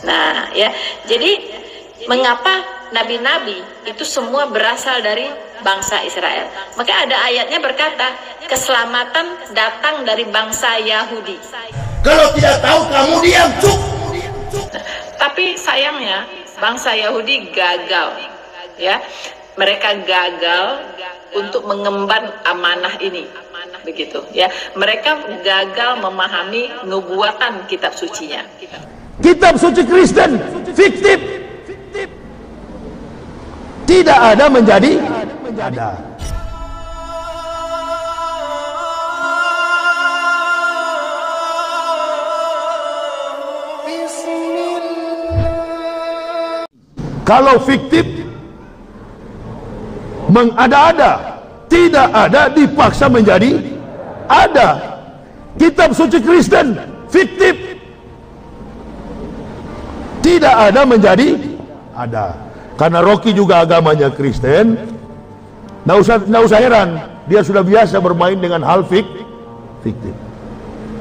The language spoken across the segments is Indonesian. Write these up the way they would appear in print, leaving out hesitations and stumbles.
Nah, ya. Jadi mengapa nabi-nabi itu semua berasal dari bangsa Israel? Maka ada ayatnya berkata, keselamatan datang dari bangsa Yahudi. Kalau tidak tahu kamu diam, cuk. Tapi sayangnya bangsa Yahudi gagal, ya. Mereka gagal untuk mengemban amanah ini, begitu, ya. Mereka gagal memahami nubuatan kitab sucinya. Kitab suci Kristen fiktif, tidak ada menjadi ada. Kalau fiktif, mengada-ada, tidak ada dipaksa menjadi ada. Kitab suci Kristen fiktif, tidak ada menjadi ada. Karena Rocky juga agamanya Kristen, nggak usah heran, dia sudah biasa bermain dengan hal fiktif.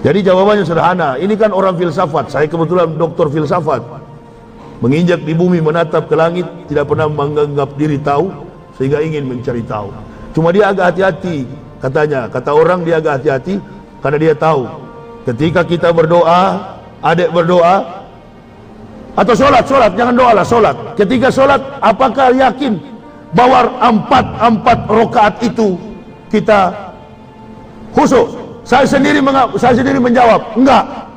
Jadi jawabannya sederhana. Ini kan orang filsafat, saya kebetulan doktor filsafat, menginjak di bumi, menatap ke langit, tidak pernah menganggap diri tahu, sehingga ingin mencari tahu. Cuma dia agak hati-hati, katanya, kata orang dia agak hati-hati, karena dia tahu, ketika kita berdoa, adik berdoa, atau sholat, jangan doa lah, sholat. Ketika sholat, apakah yakin bahwa empat rakaat itu kita khusyuk? Saya sendiri menjawab, enggak.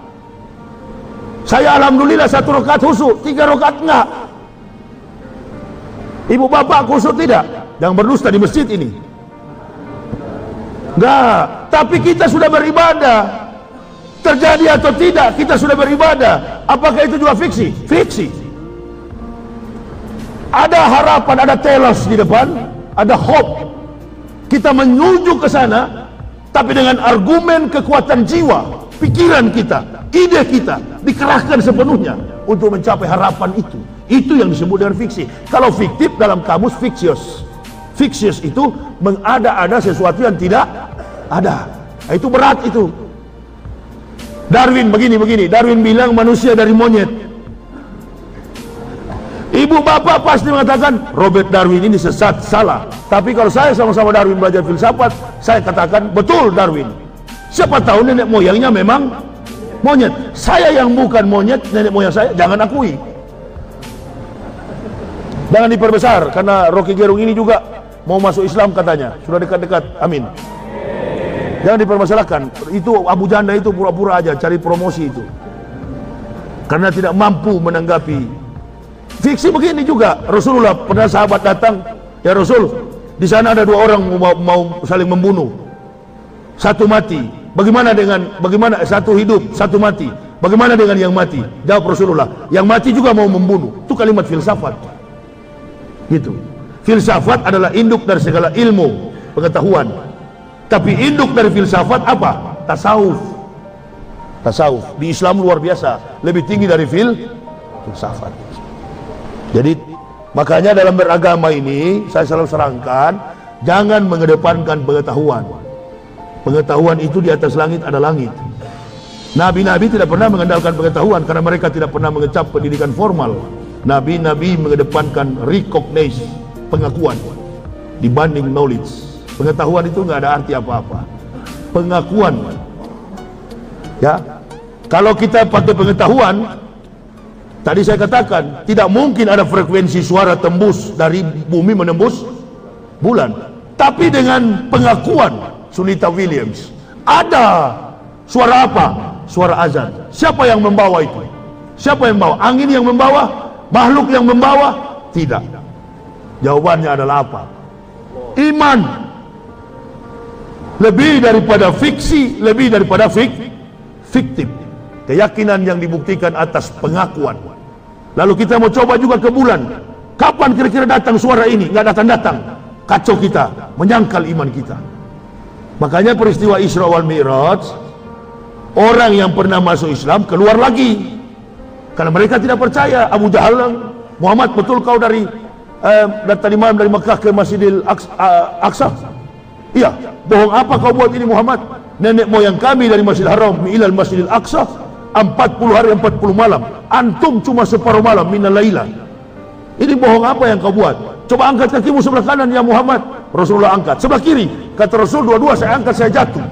Saya alhamdulillah 1 rakaat khusyuk, 3 rakaat enggak. Ibu bapak khusyuk tidak? Yang berdusta di masjid ini enggak. Tapi kita sudah beribadah. Terjadi atau tidak, kita sudah beribadah. Apakah itu juga fiksi? Fiksi. Ada harapan, ada telos di depan, ada hope. Kita menuju ke sana, tapi dengan argumen kekuatan jiwa, pikiran kita, ide kita dikerahkan sepenuhnya untuk mencapai harapan itu. Itu yang disebut dengan fiksi. Kalau fiktif dalam kamus fiksius. Fiksius itu mengada-ada sesuatu yang tidak ada. Itu berat itu. Darwin begini, Darwin bilang manusia dari monyet. Ibu bapak pasti mengatakan Robert Darwin ini sesat, salah. Tapi kalau saya sama-sama Darwin belajar filsafat, saya katakan betul Darwin. Siapa tahu nenek moyangnya memang monyet. Saya yang bukan monyet, nenek moyang saya jangan akui. Jangan diperbesar, karena Rocky Gerung ini juga mau masuk Islam katanya, sudah dekat-dekat, amin. Jangan dipermasalahkan. Itu Abu Janda itu pura-pura aja cari promosi itu, karena tidak mampu menanggapi fiksi. Begini juga Rasulullah, pernah sahabat datang, ya Rasul, di sana ada 2 orang mau saling membunuh, satu mati. Bagaimana satu hidup, satu mati? Bagaimana dengan yang mati? Jawab Rasulullah, yang mati juga mau membunuh. Itu kalimat filsafat. Gitu. Filsafat adalah induk dari segala ilmu pengetahuan. Tapi induk dari filsafat apa? Tasawuf. Tasawuf di Islam luar biasa, lebih tinggi dari filsafat. Jadi makanya dalam beragama ini saya selalu serangkan, jangan mengedepankan pengetahuan. Pengetahuan itu di atas langit ada langit. Nabi-nabi tidak pernah mengandalkan pengetahuan karena mereka tidak pernah mengecap pendidikan formal. Nabi-nabi mengedepankan recognize, pengakuan dibanding knowledge. Pengetahuan itu nggak ada arti apa-apa. Pengakuan, ya. Kalau kita pakai pengetahuan, tadi saya katakan tidak mungkin ada frekuensi suara tembus dari bumi menembus bulan. Tapi dengan pengakuan Sunita Williams, ada suara apa? Suara azan. Siapa yang membawa itu? Siapa yang membawa? Angin yang membawa? Makhluk yang membawa? Tidak. Jawabannya adalah apa? Iman. Lebih daripada fiksi, lebih daripada fiktif. Keyakinan yang dibuktikan atas pengakuan. Lalu kita mau coba juga ke bulan. Kapan kira-kira datang suara ini? Nggak datang-datang. Kacau kita, menyangkal iman kita. Makanya peristiwa Isra wal Mi'raj, orang yang pernah masuk Islam keluar lagi. Karena mereka tidak percaya. Abu Jahal, Muhammad, betul kau dari tadi malam dari Mekah ke Masjidil Aqsa? Iya. Bohong apa kau buat ini Muhammad? Nenek moyang kami dari Masjidil Haram ilal Masjidil Aqsa. 40 hari 40 malam, antum cuma separuh malam minal laila. Ini bohong apa yang kau buat? Coba angkat kakimu sebelah kanan ya Muhammad. Rasulullah angkat. Sebelah kiri, kata Rasul, dua-dua saya angkat, saya jatuh.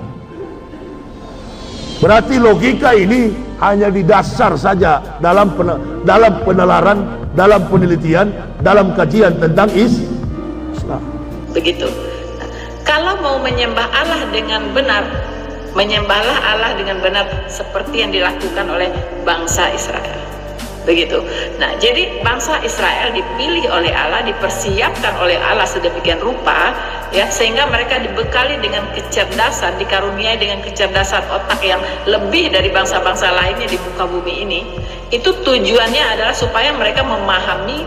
Berarti logika ini hanya didasar saja dalam penelaran, dalam penelitian, dalam kajian tentang Islam. Begitu. Nah, kalau mau menyembah Allah dengan benar, menyembahlah Allah dengan benar seperti yang dilakukan oleh bangsa Israel. Begitu. Nah, jadi bangsa Israel dipilih oleh Allah, dipersiapkan oleh Allah sedemikian rupa, ya, sehingga mereka dibekali dengan kecerdasan, dikaruniai dengan kecerdasan otak yang lebih dari bangsa-bangsa lainnya di muka bumi ini. Itu tujuannya adalah supaya mereka memahami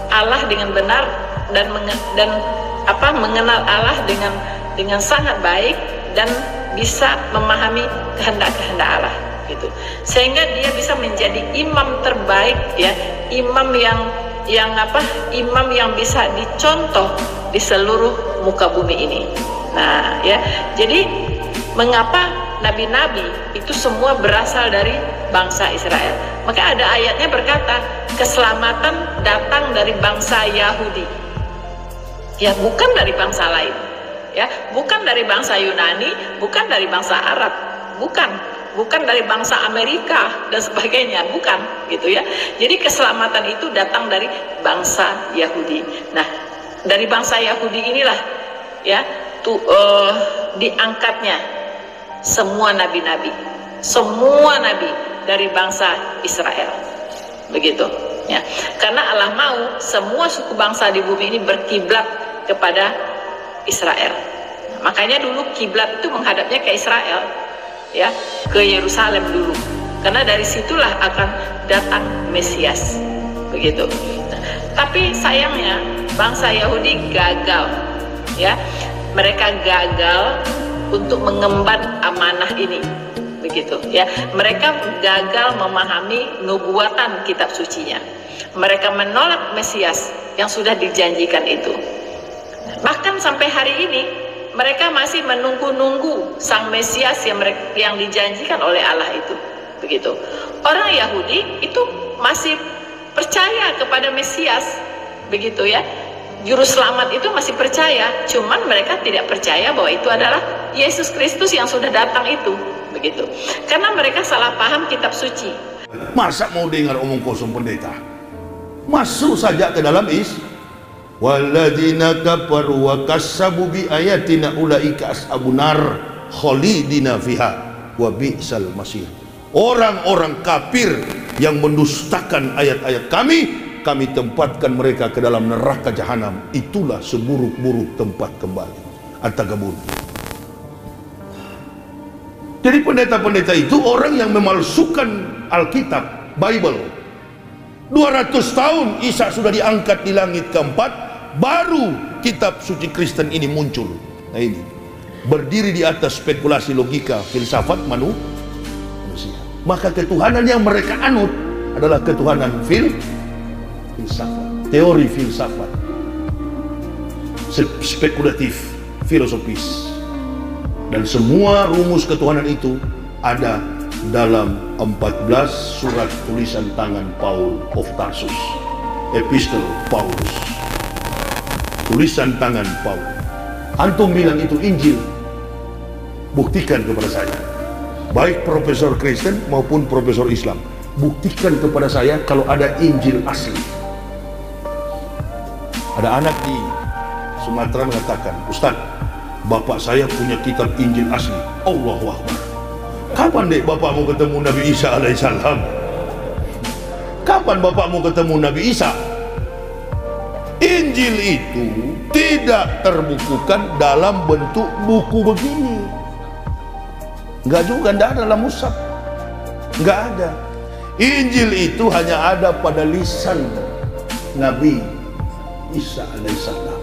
Allah dengan benar dan mengenal Allah dengan sangat baik dan bisa memahami kehendak-kehendak Allah. Gitu. Sehingga dia bisa menjadi imam terbaik, ya, imam yang bisa dicontoh di seluruh muka bumi ini. Nah, ya, jadi mengapa nabi-nabi itu semua berasal dari bangsa Israel? Maka ada ayatnya berkata, keselamatan datang dari bangsa Yahudi, ya, bukan dari bangsa lain, ya, bukan dari bangsa Yunani, bukan dari bangsa Arab, bukan dari bangsa Amerika dan sebagainya, bukan, gitu ya. Jadi keselamatan itu datang dari bangsa Yahudi. Nah, dari bangsa Yahudi inilah, ya, diangkatnya semua nabi-nabi dari bangsa Israel, begitu, ya. Karena Allah mau semua suku bangsa di bumi ini berkiblat kepada Israel. Makanya dulu kiblat itu menghadapnya ke Israel, ya, ke Yerusalem dulu, karena dari situlah akan datang Mesias, begitu. Nah, tapi sayangnya bangsa Yahudi gagal, ya, mereka gagal untuk mengemban amanah ini, begitu, ya. Mereka gagal memahami nubuatan kitab sucinya. Mereka menolak Mesias yang sudah dijanjikan itu. Bahkan sampai hari ini mereka masih menunggu-nunggu sang Mesias yang dijanjikan oleh Allah itu, begitu. Orang Yahudi itu masih percaya kepada Mesias, begitu, ya. Juru selamat itu masih percaya, cuman mereka tidak percaya bahwa itu adalah Yesus Kristus yang sudah datang itu, begitu. Karena mereka salah paham kitab suci. Masa mau dengar omong kosong pendeta? Masuk saja ke dalam walladzina kafaru wa kassabu bi ayatina ulaika ashabun nar khalidina fiha wa bi'sal masir. Orang-orang kafir yang mendustakan ayat-ayat kami tempatkan mereka ke dalam neraka jahanam, itulah seburuk-buruk tempat kembali. At-Tagabun. Jadi pendeta-pendeta itu orang yang memalsukan Alkitab, Bible. 200 tahun Isa sudah diangkat di langit keempat, baru kitab suci Kristen ini muncul. Nah, ini berdiri di atas spekulasi logika filsafat manusia. Maka ketuhanan yang mereka anut adalah ketuhanan filsafat, teori filsafat, spekulatif, filosofis. Dan semua rumus ketuhanan itu ada dalam 14 surat tulisan tangan Paul of Tarsus, Epistle Paulus, tulisan tangan Paul. Antum bilang itu Injil, buktikan kepada saya, baik profesor Kristen maupun profesor Islam, buktikan kepada saya kalau ada Injil asli. Ada anak di Sumatera mengatakan, Ustaz, bapak saya punya kitab Injil asli. Allahu Akbar. Kapan dek bapak mau ketemu Nabi Isa alaihissalam? Kapan bapak mau ketemu Nabi Isa? Injil itu tidak terbukukan dalam bentuk buku begini. Enggak juga, enggak ada dalam mushaf. Enggak ada. Injil itu hanya ada pada lisan Nabi Isa alaihissalam.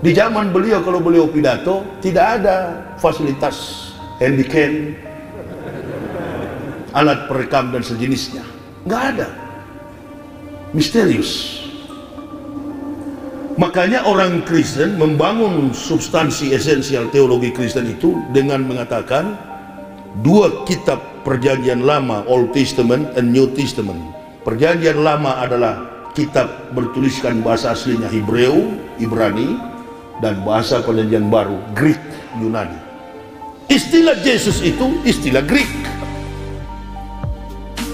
Di zaman beliau, kalau beliau pidato, tidak ada fasilitas handycam, alat perekam dan sejenisnya. Enggak ada. Misterius. Makanya orang Kristen membangun substansi esensial teologi Kristen itu dengan mengatakan dua kitab Perjanjian Lama, Old Testament and New Testament. Perjanjian Lama adalah kitab bertuliskan bahasa aslinya Hebreu, Ibrani, dan bahasa Perjanjian Baru Greek, Yunani. Istilah Yesus itu istilah Greek.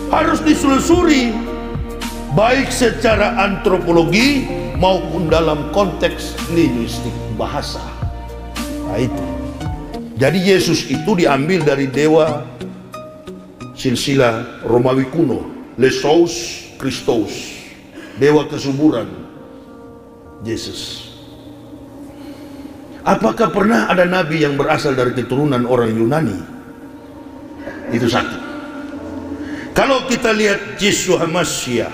Harus ditelusuri baik secara antropologi maupun dalam konteks linguistik bahasa. Nah itu. Jadi Yesus itu diambil dari dewa silsilah Romawi kuno, Lesos Christos, dewa kesuburan Yesus. Apakah pernah ada nabi yang berasal dari keturunan orang Yunani? Itu satu. Kalau kita lihat Yeshua Mashiach,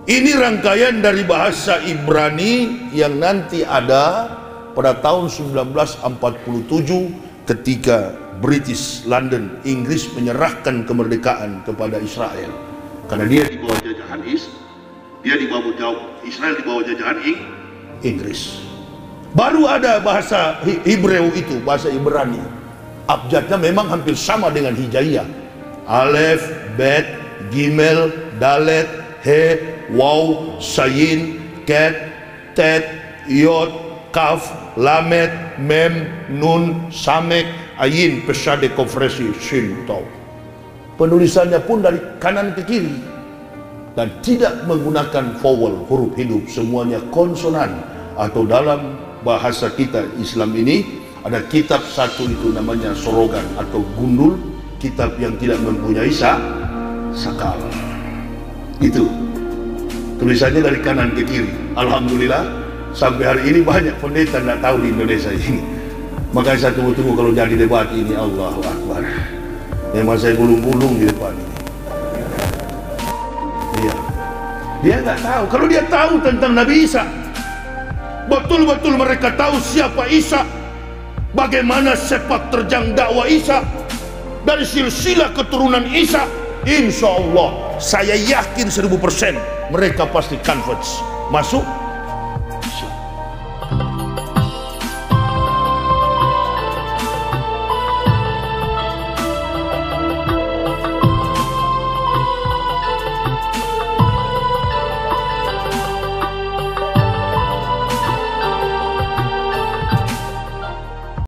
ini rangkaian dari bahasa Ibrani yang nanti ada pada tahun 1947 ketika British London, Inggris menyerahkan kemerdekaan kepada Israel. Karena dia di bawah jajahan Israel di bawah jajahan Inggris. Baru ada bahasa Hebreu itu, bahasa Ibrani. Abjadnya memang hampir sama dengan Hijaiyah. Alef, Bet, Gimel, Dalet, He, Waw, Sayin, Ket, Tet, Yod, Kaf, Lamet, Mem, Nun, Samek, Ayin, Pesade, Kofresi, Shin, Taw. Penulisannya pun dari kanan ke kiri dan tidak menggunakan vowel, huruf hidup, semuanya konsonan. Atau dalam bahasa kita Islam ini ada kitab satu itu namanya sorogan atau gundul, kitab yang tidak mempunyai sakal. Itu tulisannya dari kanan ke kiri. Alhamdulillah sampai hari ini banyak pendeta tidak tahu di Indonesia ini. Makanya saya tunggu-tunggu kalau jadi debat ini. Allahu Akbar. Memang saya gulung-gulung di depan ini. Iya. Dia nggak tahu. Kalau dia tahu tentang Nabi Isa, betul-betul mereka tahu siapa Isa, bagaimana sepak terjang dakwah Isa, dari silsilah keturunan Isa. Insya Allah saya yakin 1000% mereka pasti converts, masuk